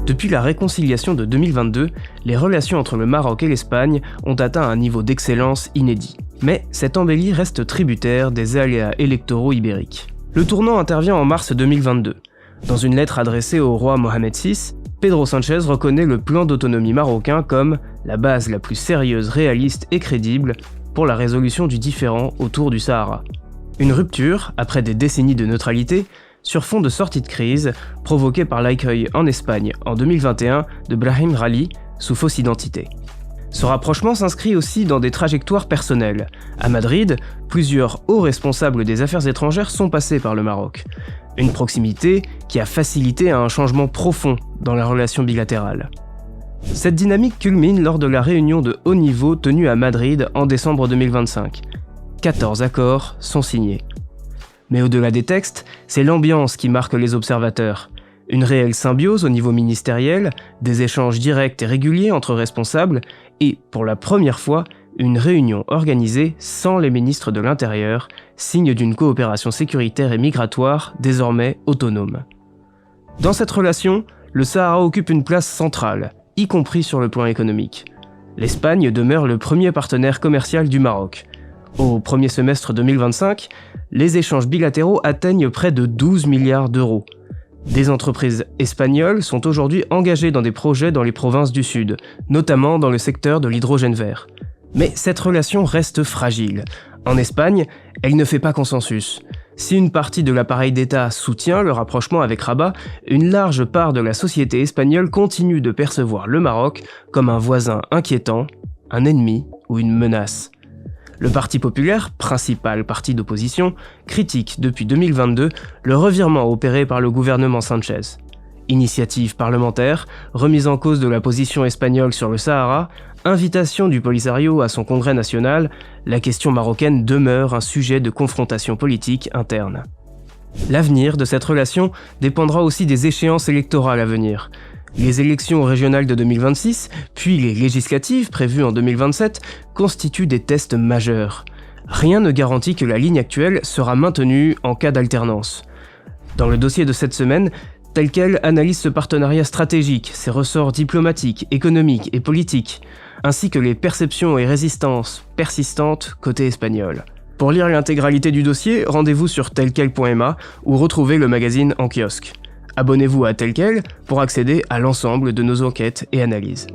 Depuis la réconciliation de 2022, les relations entre le Maroc et l'Espagne ont atteint un niveau d'excellence inédit. Mais cette embellie reste tributaire des aléas électoraux ibériques. Le tournant intervient en mars 2022. Dans une lettre adressée au roi Mohamed VI, Pedro Sánchez reconnaît le plan d'autonomie marocain comme la base la plus sérieuse, réaliste et crédible pour la résolution du différend autour du Sahara. Une rupture, après des décennies de neutralité, sur fond de sortie de crise provoquée par l'accueil en Espagne en 2021 de Brahim Rally sous fausse identité. Ce rapprochement s'inscrit aussi dans des trajectoires personnelles. À Madrid, plusieurs hauts responsables des affaires étrangères sont passés par le Maroc. Une proximité qui a facilité un changement profond dans la relation bilatérale. Cette dynamique culmine lors de la réunion de haut niveau tenue à Madrid en décembre 2025. 14 accords sont signés. Mais au-delà des textes, c'est l'ambiance qui marque les observateurs. Une réelle symbiose au niveau ministériel, des échanges directs et réguliers entre responsables, et, pour la première fois, une réunion organisée sans les ministres de l'Intérieur, signe d'une coopération sécuritaire et migratoire désormais autonome. Dans cette relation, le Sahara occupe une place centrale, y compris sur le plan économique. L'Espagne demeure le premier partenaire commercial du Maroc. Au premier semestre 2025, les échanges bilatéraux atteignent près de 12 milliards d'euros. Des entreprises espagnoles sont aujourd'hui engagées dans des projets dans les provinces du Sud, notamment dans le secteur de l'hydrogène vert. Mais cette relation reste fragile. En Espagne, elle ne fait pas consensus. Si une partie de l'appareil d'État soutient le rapprochement avec Rabat, une large part de la société espagnole continue de percevoir le Maroc comme un voisin inquiétant, un ennemi ou une menace. Le Parti populaire, principal parti d'opposition, critique depuis 2022 le revirement opéré par le gouvernement Sánchez. Initiative parlementaire, remise en cause de la position espagnole sur le Sahara, invitation du Polisario à son congrès national, la question marocaine demeure un sujet de confrontation politique interne. L'avenir de cette relation dépendra aussi des échéances électorales à venir. Les élections régionales de 2026, puis les législatives prévues en 2027, constituent des tests majeurs. Rien ne garantit que la ligne actuelle sera maintenue en cas d'alternance. Dans le dossier de cette semaine, Tel Quel analyse ce partenariat stratégique, ses ressorts diplomatiques, économiques et politiques, ainsi que les perceptions et résistances persistantes côté espagnol. Pour lire l'intégralité du dossier, rendez-vous sur telquel.ma ou retrouvez le magazine en kiosque. Abonnez-vous à Tel Quel pour accéder à l'ensemble de nos enquêtes et analyses.